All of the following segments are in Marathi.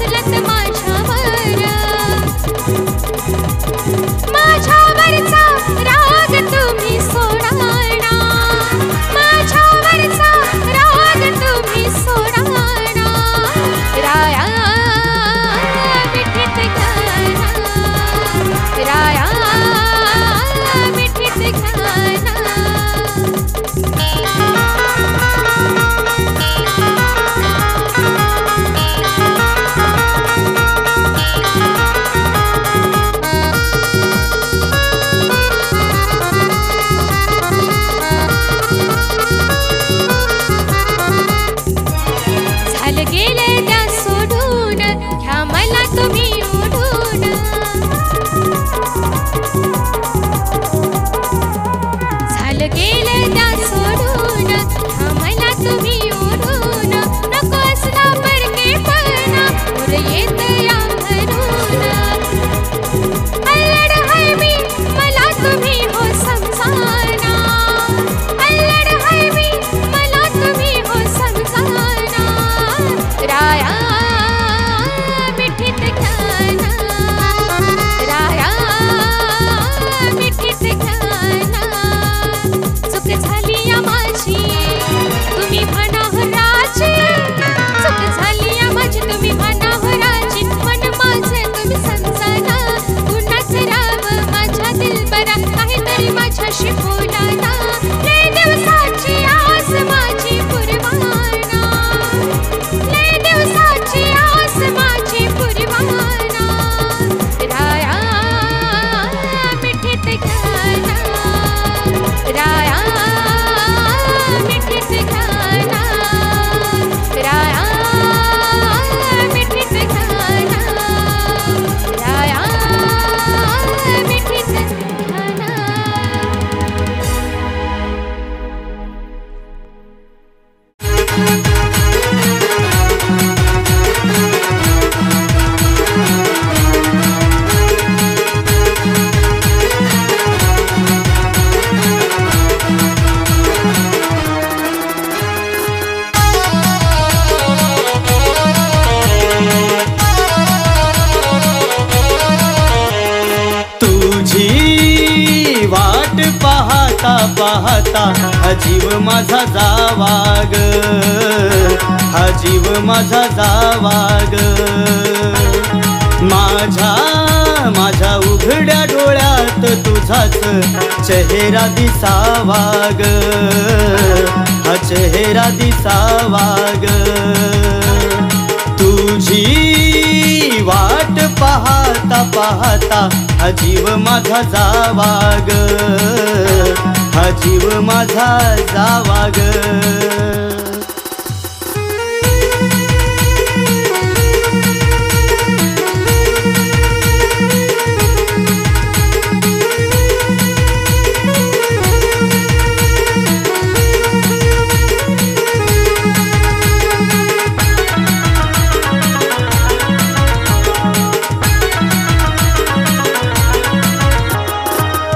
रुसलत माझ्यावर, माझ्यावरचा राग तुम्ही सोडा ना, माझ्यावरचा राग तुम्ही सोडा ना, राया मिठीत घाना, राया मिठीत घाना. झालं गेलं त्या सोडून, घ्या मला तुम्ही ओढून, झालं गेलं त्या सोडून, घ्या मला तुम्ही ओढून, नको असला परकेपणा उर येत या भरून, अल्लड हाय मी मला तुम्ही हो समजाना, अल्लड हाय मी मला तुम्ही हो समजाना, राया मिठीत घाना, राया मिठीत घाना. चूक झाली या माझी तुम्ही म्हणा हो राजी, चूक झाली या माझी तुम्ही म्हणा हो राजी, मन माझे तुम्ही समजाना, पुन्हाच राव माझ्या दिलबरा काहीतरी माझ्याशी बोला ना, लय दिवसाची आस माझी पुरवाना, लय दिवसाची आस माझी पुरवाना, राया मिठीत घाना, राया मिठीत घाना, राया मिठीत घाना, राया मिठीत घाना. तुझी वाट पाहता पाहता हा जीव माझा जावा ग, हा जीव माझा जावा ग, माझ्या माझ्या उघड्या डोळ्यात तुझाच चेहरा दिसावा ग, हा चेहरा दिसावा ग. तुझी वाट पाहता पाहता हा जीव माझा जावा ग, हा जीव माझा जावा ग.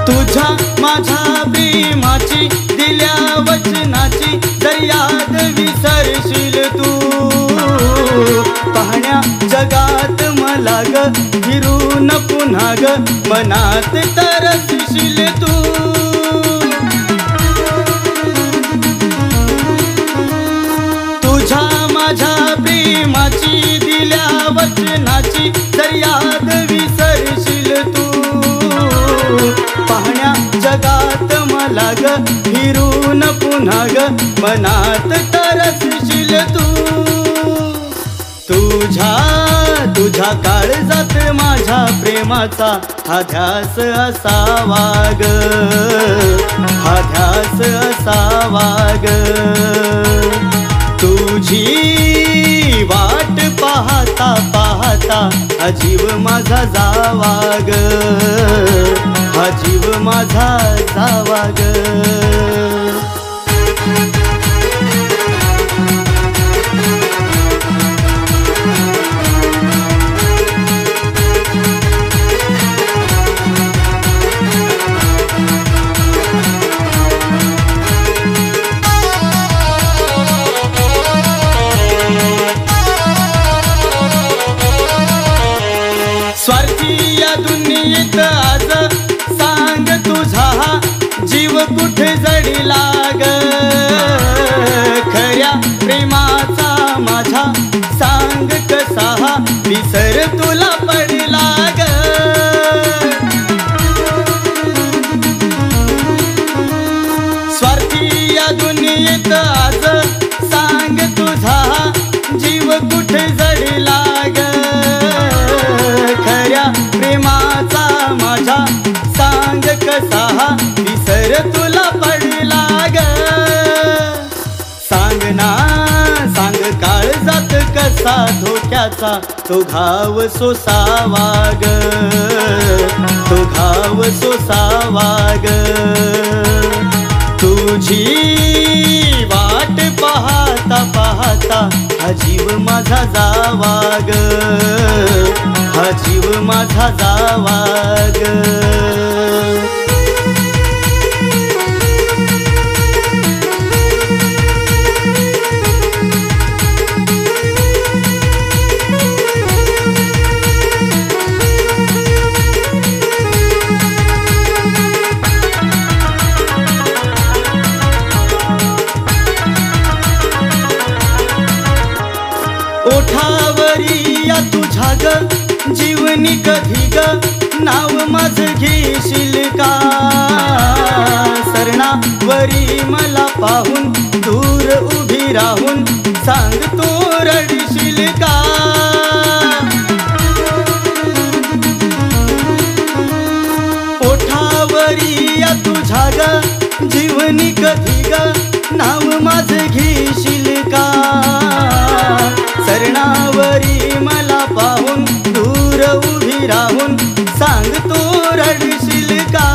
तुझ्या माझ्या प्रेमाची दिल्या वचनाची जर याद विसरशील तू, पाहण्या जगात मला ग फिरून पुन्हा ग मनात तरसशील तू. तुझ्या माझ्या प्रेमाची दिल्या वचनाची जर याद विसरशील तू, पाहण्या जगात मला ग फिरून पुन्हा ग मनात तरसशील तू. तुझ्या तुझ्या काळजात माझ्या प्रेमाचा हा ध्यास असावा ग, हा ध्यास असावा ग. तुझी वाट पाहता पाहता हा जीव माझा जावा ग, हा जीव माझा जावा ग. स्वार्थी या दुनियेत आज सांग तुझा जीव कुठे जडिला ग खऱ्या प्रेमाचा माझा सांग कसा विसर तुला पडला ग स्वार्थी या दुनियेत आज सांग तुझा जीव कुठे जडिला ग खऱ्या प्रेमाचा माझा सांग कसा विसर तुला पडला ग सांग ना सांग काळजात कसा धोक्याचा तो घाव सोसावा ग तो घाव सोसावा ग तुझी वाट पाहता पाहता हा जीव माझा जावा ग हा जीव माझा जावा ग ओठावरी या तुझ्या ग जीवनी कधी ग नाव माझं घेशील का सरणावरी मला पाहून दूर उभी राहून सांग तू रडशील का ओठावरी या तुझ्या ग जीवनी कधी ग नाव माझं घेशील का सरणावरी मला पाहून दूर उभी राहून सांग तू रडशील का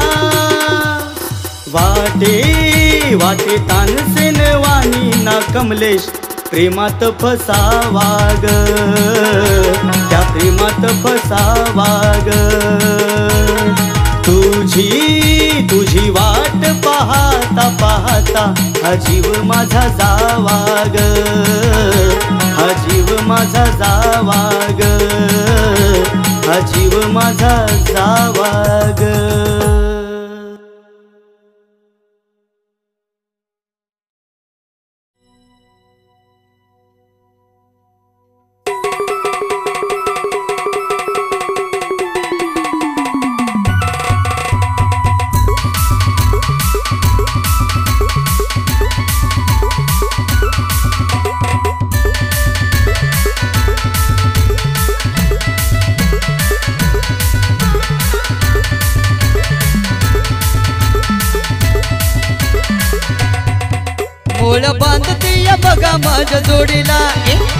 वाटे वाटे तानसेन वाणी ना कमलेश प्रेमात फसावा ग त्या प्रेमात फसावा ग तुझी वाट पाहता पाहता हा जीव माझा जावा ग हा जीव माझा जावा ग हा जीव माझा जावा ग मोळ बांधतीया बघा माझ्या जोडीला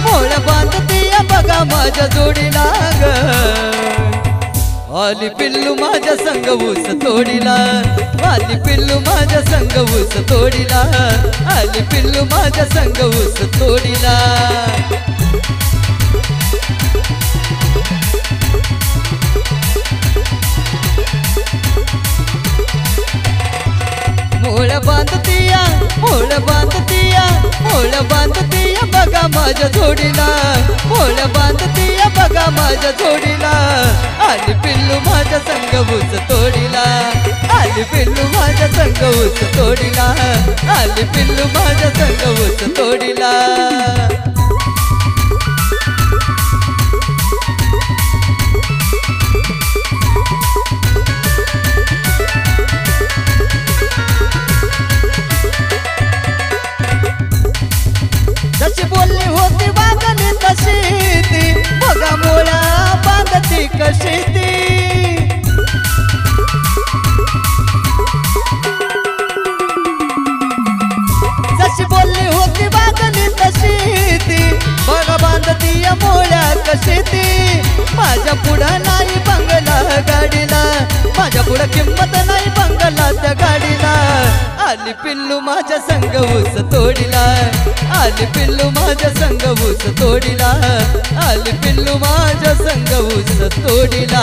मोळ बांधतीया बघा माझ्या जोडीला ग आली पिल्लू माझ्या संग ऊस तोडीला आली पिल्लू माझ्या संग ऊस तोडीला आली पिल्लू माझ्या संग ऊस तोडीला मोळ बांधतीया बघा माझ्या जोडीला मोळ बांधतीया बघा माझ्या जोडीला आली पिल्लू माझ्या संग ऊस तोडीला आली पिल्लू माझ्या संग ऊस तोडीला आली पिल्लू माझ्या संग ऊस तोडीला जशी बोलली होती वागली तशी ती बघा मोळा बांधती कशी ती जशी बोलली होती वागली तशी ती बघा बांधती मोळ्या कशी ती माझ्या पुढं नाही बंगला गाडीला माझ्या पुढं किंमत नाही बंगला त्या गाडीला आली पिल्लू माझ्या संग ऊस तोडीला आली पिल्लू माझ्या संग ऊस तोडीला आली पिल्लू माझ्या संग ऊस तोडीला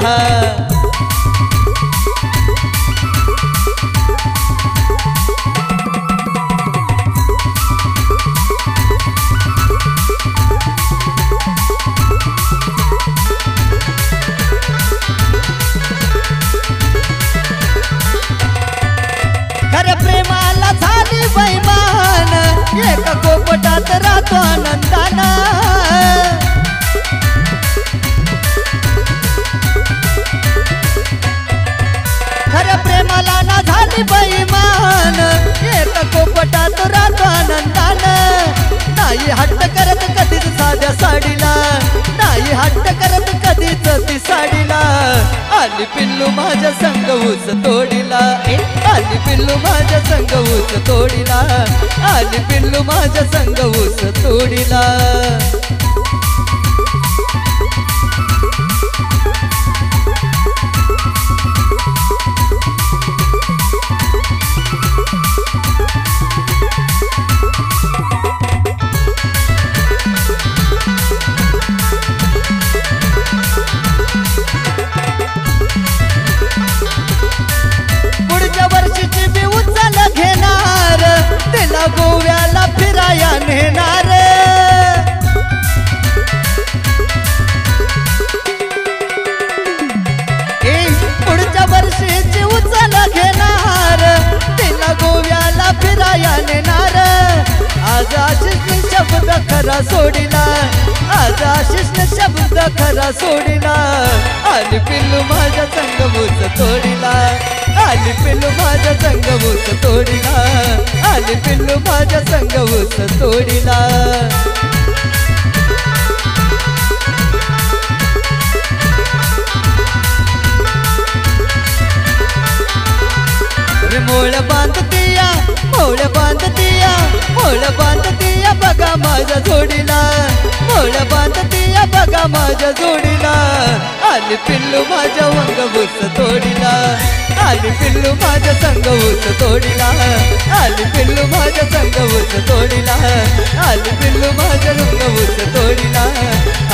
करत राहतो आनंदानं खऱ्या प्रेमाला ना झाली बैमान एक कोपटात राहतो आनंदानं नाही हट्ट करत कधीच साध्या साडीला नाही हट्ट करत कधीच ती साडीला आली पिल्लू माझ्या संग ऊस तोडीला आली पिल्लू माझ्या संग ऊस तोडीला आली पिल्लू माझ्या संग ऊस तोडीला गोव्याला फिराया नेणार पुढच्या वर्षीची उचल घेणार तिला गोव्याला फिराया नेणार आज आशिषने शब्द खरा सोडिला आज आशिषने शब्द खरा सोडिला आली पिल्लू माझ्या संग ऊस तोडीला आली पिल्लू माझ्या संग ऊस तोडीला आली पिल्लू माझ्या संग ऊस तोडीला मोळ बांधतीया मोळ बांधतीया मोळ बांधतीया बघा माझ्या जोडीला मोळ बांधतीया बघा माझ्या जोडीला आली पिल्लू माझ्या वंग ऊस तोडीला आली पिल्लू माझ्या संग ऊस तोडीला आली पिल्लू माझ्या संग ऊस तोडीला आली पिल्लू माझ्या रंग ऊस तोडीला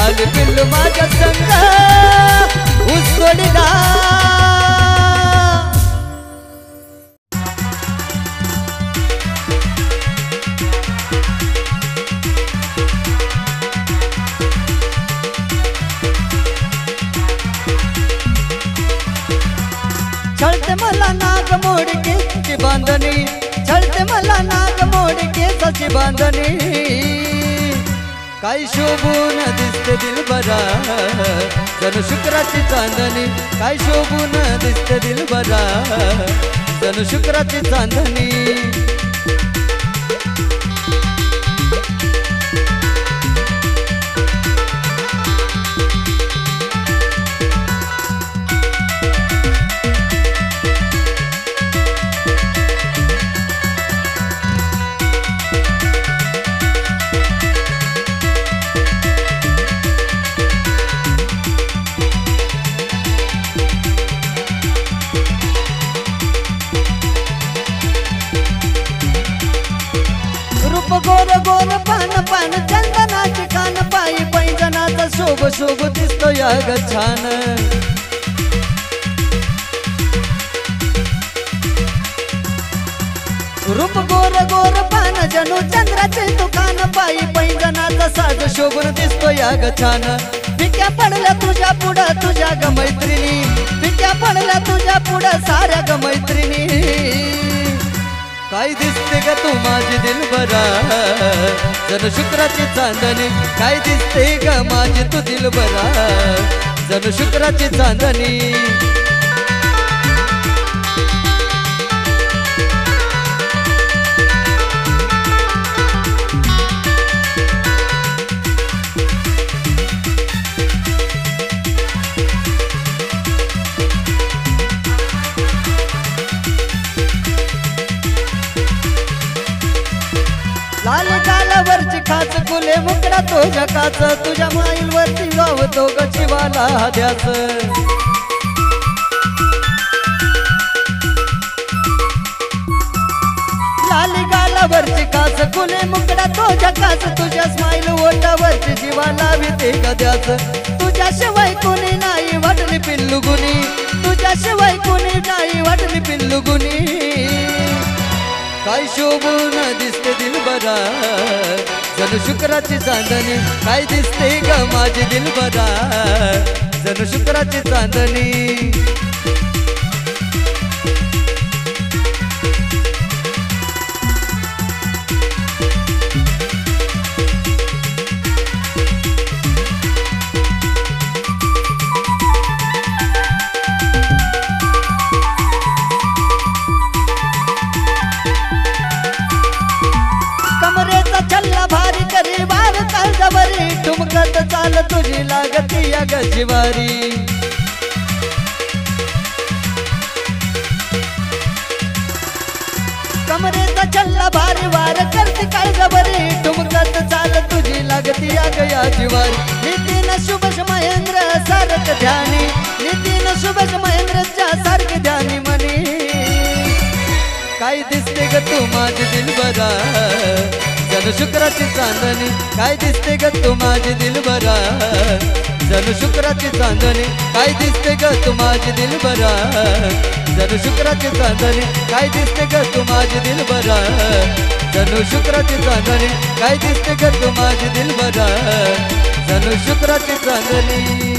आली पिल्लू माझ्या संग ऊस तोडीला चलते मला नाग मोड केसाची बांधणी चलते मला नाग मोड केसाची बांधणी काय शोभून दिसते दिलबरा जणू शुक्राची चांदणी काय शोभून दिसते दिलबरा जणू शुक्राची चांदणी गोर गोर पान पान चंदनाची कान पायी पैंजनाचा शोभ शोभ दिसतो या ग छान रूप गोर गोर पान जणू चंद्राचे दुकान पायी पैंजनाचा साज शोभून दिसतो या ग छान फिक्या पडल्या तुझ्या पुढं तुझ्या ग मैत्रिणी फिक्या पडल्या तुझ्या पुढं साऱ्या ग मैत्रिणी काय दिसते ग तू माझी दिलबरा जणू शुक्राची चांदणी काय दिसते ग माझी तू दिलबरा जणू शुक्राची चांदणी लाल गालावरची खाच कुले मुकडा तो जकाच तुझ्या माईलवरती गावतो ग शिवाला ध्यास लाली गालावरची खाच कुले मुकडा तो जकाच तुझ्या स्माईल ओटावरची जीवाला भीते गद्याच तुझ्याशिवाय कोणी नाही वाटली पिल्लू गुनी तुझ्याशिवाय कोणी नाही वाटली पिल्लू गुनी काय शोभून दिसते दिलबरा जणू शुक्राची चांदणी काय दिसते ग माझी दिलबरा जणू शुक्राची चांदणी तुझी लागती या ग जिवारी कमरेचा चल्ला भारी वार करते काय जबरी ठुमकत चाल तुझी लागती या ग या जिवारी नितीन शुभश महेंद्र सारख ध्यानी नितीन शुभश महेंद्रच्या सारखे ध्यानी म्हणी काय दिसते ग तू माझी दिलबरा जणू शुक्राची चांदणी काय दिसते ग तू माझी दिलबरा जणू शुक्राची चांदणी काय दिसते ग तू माझी दिलबरा जणू शुक्राची चांदणी काय दिसते ग तू माझी दिलबरा जणू शुक्राची चांदणी काय दिसते ग तू माझी दिलबरा जणू शुक्राची चांदणी